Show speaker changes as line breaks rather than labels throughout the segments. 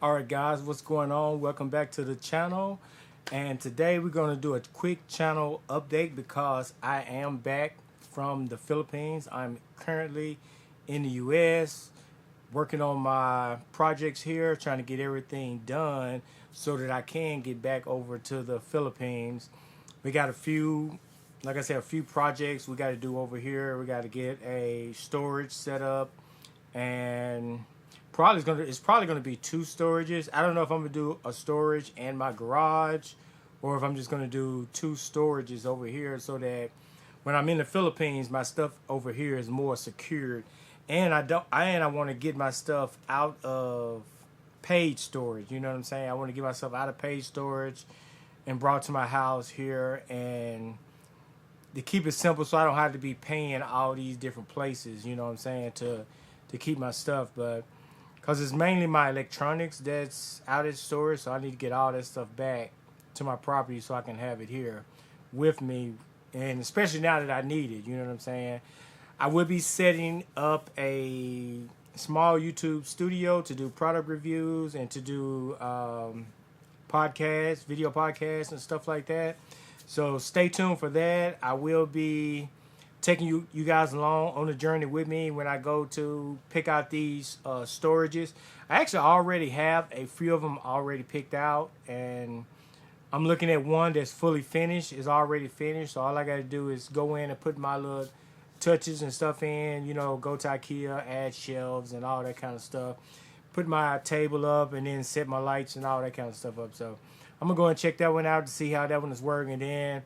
All right, guys, what's going on? Welcome back to the channel. And today we're going to do a quick channel update because I am back from the Philippines. I'm currently in the U.S. working on my projects here, trying to get everything done so that I can get back over to the Philippines. We got a few, like I said, a few projects we got to do over here. We got to get a storage set up, and it's probably gonna be two storages. I don't know if I'm gonna do a storage and my garage, or if I'm just gonna do two storages over here so that when I'm in the Philippines, my stuff over here is more secured. And I want to get my stuff out of paid storage. You know what I'm saying? I want to get myself out of paid storage and brought to my house here, and to keep it simple so I don't have to be paying all these different places, you know what I'm saying, to keep my stuff. But because it's mainly my electronics that's out of storage, so I need to get all that stuff back to my property so I can have it here with me, and especially now that I need it, you know what I'm saying. I will be setting up a small YouTube studio to do product reviews and to do podcasts, video podcasts and stuff like that. So stay tuned for that. I will be taking you guys along on the journey with me when I go to pick out these storages. I actually already have a few of them already picked out, and I'm looking at one that's fully finished. It's already finished, so all I got to do is go in and put my little touches and stuff in. You know, go to IKEA, add shelves and all that kind of stuff. Put my table up and then set my lights and all that kind of stuff up. So I'm going to go and check that one out to see how that one is working. And then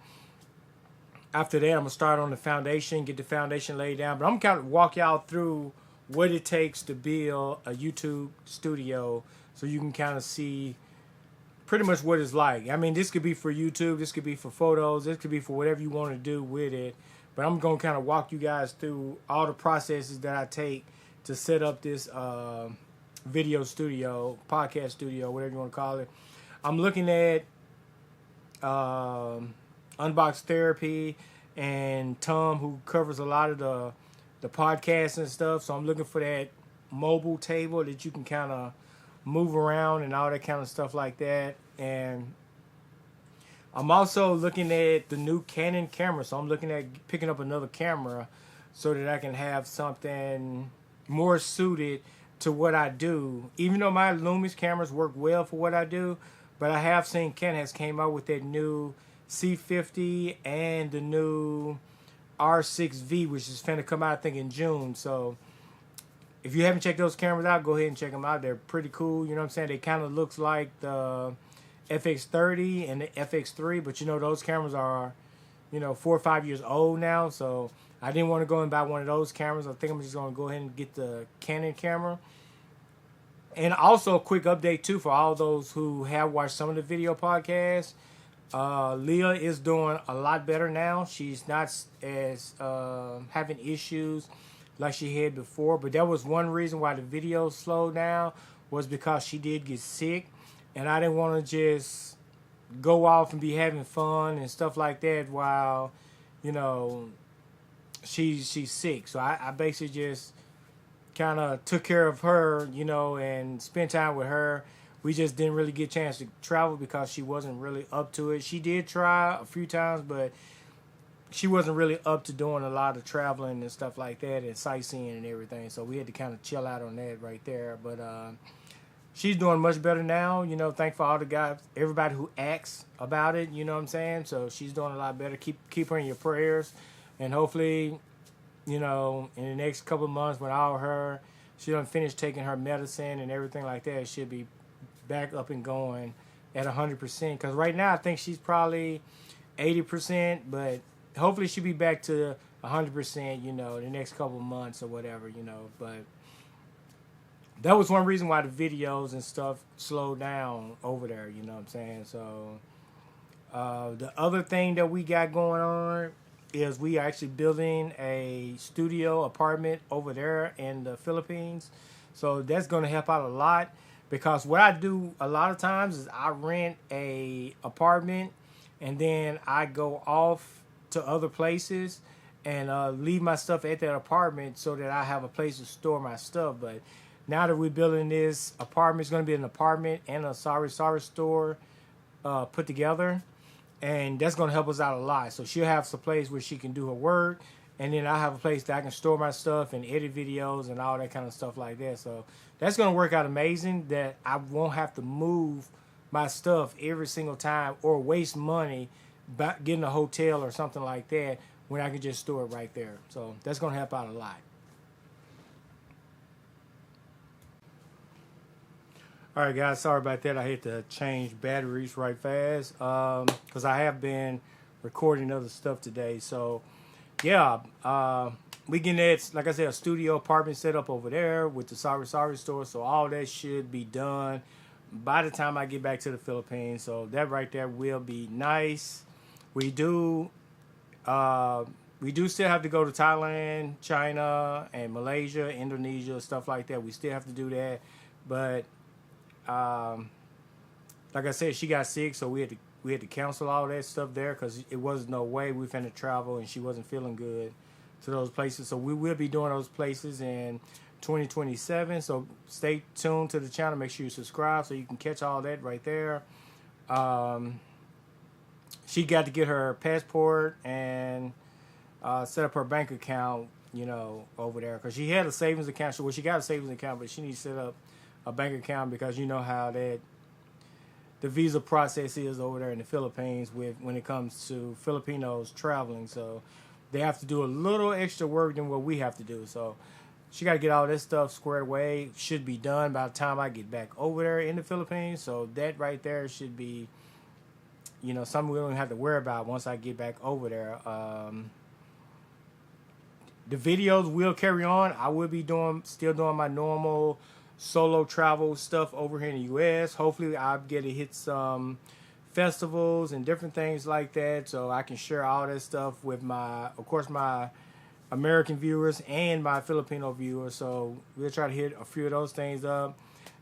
after that, I'm going to start on the foundation, get the foundation laid down. But I'm going to walk y'all through what it takes to build a YouTube studio so you can kind of see pretty much what it's like. I mean, this could be for YouTube, this could be for photos, this could be for whatever you want to do with it. But I'm going to kind of walk you guys through all the processes that I take to set up this video studio, podcast studio, whatever you want to call it. I'm looking at Unbox Therapy and Tom, who covers a lot of the podcasts and stuff. So I'm looking for that mobile table that you can kind of move around and all that kind of stuff like that. And I'm also looking at the new Canon camera. So I'm looking at picking up another camera so that I can have something more suited to what I do. Even though my Lumix cameras work well for what I do, but I have seen Canon has came out with that new C50 and the new R6V, which is finna come out, I think, in June. So if you haven't checked those cameras out, go ahead and check them out. They're pretty cool. You know what I'm saying? They kind of looks like the FX30 and the FX3, but you know, those cameras are, 4 or 5 years old now. So I didn't want to go and buy one of those cameras. I think I'm just going to go ahead and get the Canon camera. And also a quick update too for all those who have watched some of the video podcasts. Leah is doing a lot better now. She's not as having issues like she had before. But that was one reason why the video slowed down, was because she did get sick. And I didn't want to just go off and be having fun and stuff like that while, she's sick. So I basically just kind of took care of her, and spent time with her. We just didn't really get a chance to travel because she wasn't really up to it. She did try a few times, but she wasn't really up to doing a lot of traveling and stuff like that and sightseeing and everything. So we had to kind of chill out on that right there. But she's doing much better now. Thanks for all the guys, everybody who asks about it. You know what I'm saying? So she's doing a lot better. Keep her in your prayers, and hopefully, in the next couple of months when she done finish taking her medicine and everything like that, she'll be back up and going at 100%. Because right now I think she's probably 80%, but hopefully she'll be back to 100%, the next couple of months or whatever, But that was one reason why the videos and stuff slowed down over there, you know what I'm saying? So the other thing that we got going on is we are actually building a studio apartment over there in the Philippines. So that's going to help out a lot, because what I do a lot of times is I rent a apartment and then I go off to other places and leave my stuff at that apartment so that I have a place to store my stuff. But now that we're building this apartment, it's going to be an apartment and a sorry store put together, and that's going to help us out a lot. So she'll have some place where she can do her work, and then I have a place that I can store my stuff and edit videos and all that kind of stuff like that. So that's going to work out amazing, that I won't have to move my stuff every single time or waste money getting a hotel or something like that when I can just store it right there. So that's going to help out a lot. All right, guys, sorry about that. I had to change batteries right fast because I have been recording other stuff today. So, yeah, we getting that, like I said, a studio apartment set up over there with the sorry store. So all that should be done by the time I get back to the Philippines. So that right there will be nice. We do still have to go to Thailand, China, and Malaysia, Indonesia, stuff like that. We still have to do that, but like I said, she got sick, so we had to cancel all that stuff there because it was no way we finna travel, and she wasn't feeling good to those places. So we will be doing those places in 2027. So stay tuned to the channel. Make sure you subscribe so you can catch all that right there. She got to get her passport and set up her bank account, over there, because she had a savings account. Well, she got a savings account, but she needs to set up a bank account because you know how the visa process is over there in the Philippines when it comes to Filipinos traveling. So they have to do a little extra work than what we have to do. So she got to get all this stuff squared away. Should be done by the time I get back over there in the Philippines. So that right there should be, something we don't have to worry about once I get back over there. The videos will carry on. I will be still doing my normal solo travel stuff over here in the U.S. Hopefully I'll get to hit some festivals and different things like that, so I can share all that stuff with my American viewers and my Filipino viewers. So we'll try to hit a few of those things up.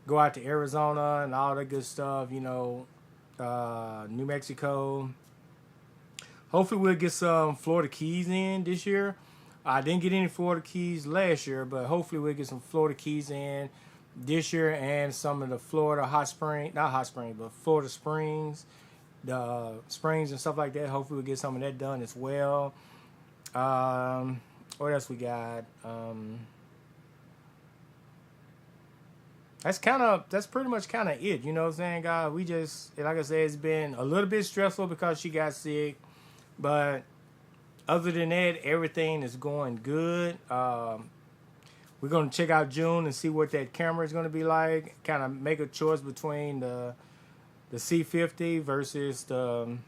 Go out to Arizona and all that good stuff, New Mexico. Hopefully we'll get some Florida Keys in this year. I didn't get any Florida Keys last year, but hopefully we'll get some Florida Keys in this year, and some of the Florida Florida Springs, the springs and stuff like that. Hopefully we'll get some of that done as well. What else we got? That's pretty much kind of it. You know what I'm saying, guys? We just, like I said, it's been a little bit stressful because she got sick, but other than that, everything is going good. We're going to check out June and see what that camera is going to be like. Kind of make a choice between the C50 versus the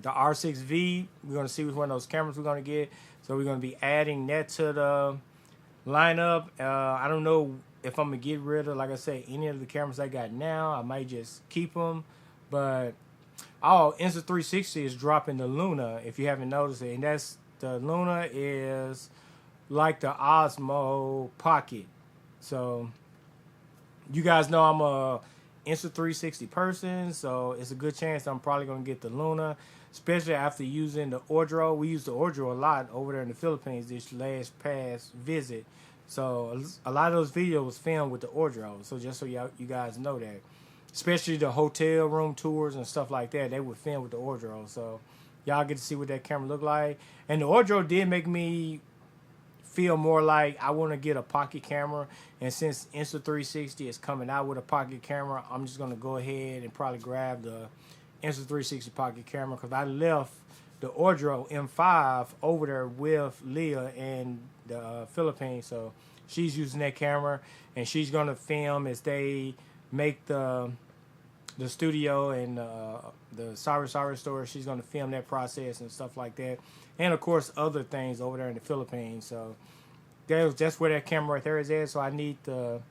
R6V. We're going to see which one of those cameras we're going to get. So we're going to be adding that to the lineup. I don't know if I'm going to get rid of, like I said, any of the cameras I got now. I might just keep them. But Insta360 is dropping the Luna, if you haven't noticed it. And the Luna is like the Osmo Pocket. So you guys know I'm a Insta360 person, so it's a good chance I'm probably going to get the Luna, especially after using the Ordro. We used the Ordro a lot over there in the Philippines this past visit. So a lot of those videos was filmed with the Ordro. So just so you guys know that. Especially the hotel room tours and stuff like that, they would film with the Ordro. So y'all get to see what that camera look like. And the Ordro did make me feel more like I want to get a pocket camera, and since Insta360 is coming out with a pocket camera, I'm just going to go ahead and probably grab the Insta360 pocket camera, because I left the Ordro M5 over there with Leah in the Philippines. So she's using that camera, and she's going to film as they make the studio and the sorry store. She's going to film that process and stuff like that, and of course other things over there in the Philippines. So that's where that camera right there is at. So I need to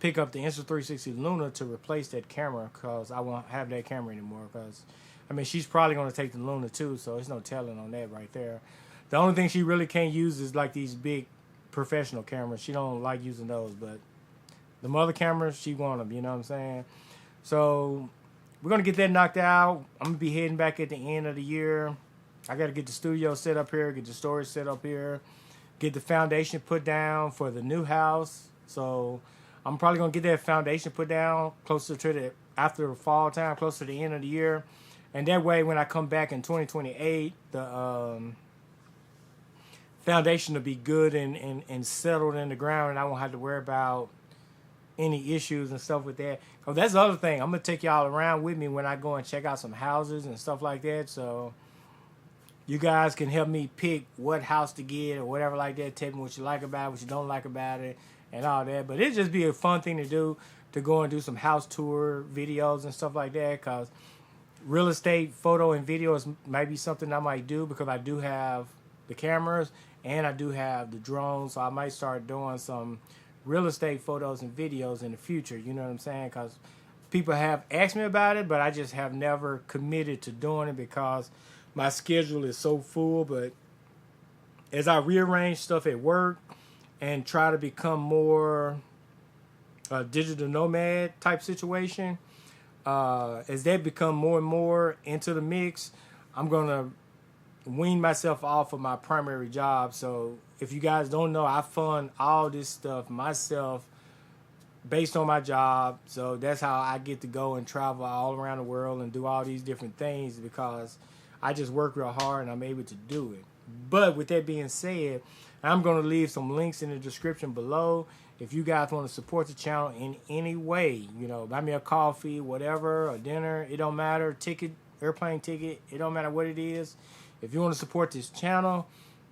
pick up the Insta360 Luna to replace that camera, because I won't have that camera anymore. Because she's probably going to take the Luna too, so there's no telling on that right there. The only thing she really can't use is like these big professional cameras. She don't like using those, but the mother cameras, she want them, you know what I'm saying? So we're going to get that knocked out. I'm going to be heading back at the end of the year. I got to get the studio set up here, get the storage set up here, get the foundation put down for the new house. So I'm probably gonna get that foundation put down closer to the after the fall time, closer to the end of the year, and that way when I come back in 2028, the foundation will be good and settled in the ground, and I won't have to worry about any issues and stuff with that. Cause that's the other thing. I'm gonna take y'all around with me when I go and check out some houses and stuff like that. So you guys can help me pick what house to get or whatever like that. Tell me what you like about it, what you don't like about it, and all that. But it'd just be a fun thing to do, to go and do some house tour videos and stuff like that. Cause real estate photo and videos might be something I might do, because I do have the cameras and I do have the drones. So I might start doing some real estate photos and videos in the future. You know what I'm saying? Because people have asked me about it, but I just have never committed to doing it because my schedule is so full. But as I rearrange stuff at work and try to become more a digital nomad type situation, as that become more and more into the mix, I'm gonna wean myself off of my primary job. So if you guys don't know, I fund all this stuff myself based on my job. So that's how I get to go and travel all around the world and do all these different things, because I just work real hard and I'm able to do it. But with that being said, I'm going to leave some links in the description below. If you guys want to support the channel in any way, you know, buy me a coffee, whatever, a dinner, it don't matter, ticket, airplane ticket, it don't matter what it is. If you want to support this channel,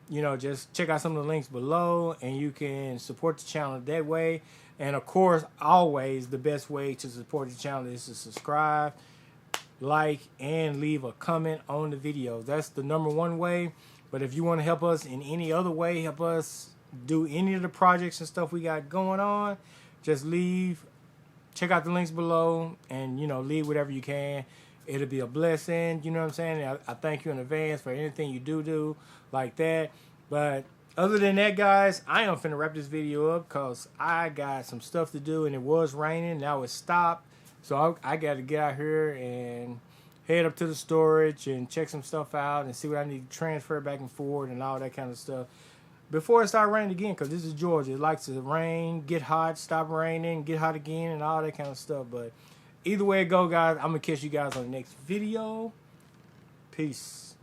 you know, just check out some of the links below and you can support the channel that way. And of course, always the best way to support the channel is to subscribe, like, and leave a comment on the video. That's the #1 way. But if you want to help us in any other way, help us do any of the projects and stuff we got going on, just check out the links below and, you know, leave whatever you can. It'll be a blessing, you know what I'm saying? I thank you in advance for anything you do like that. But other than that, guys, I am finna wrap this video up because I got some stuff to do, and it was raining. Now it's stopped. So I got to get out here and head up to the storage and check some stuff out and see what I need to transfer back and forth and all that kind of stuff before it starts raining again, because this is Georgia. It likes to rain, get hot, stop raining, get hot again, and all that kind of stuff. But either way it go, guys, I'm going to catch you guys on the next video. Peace.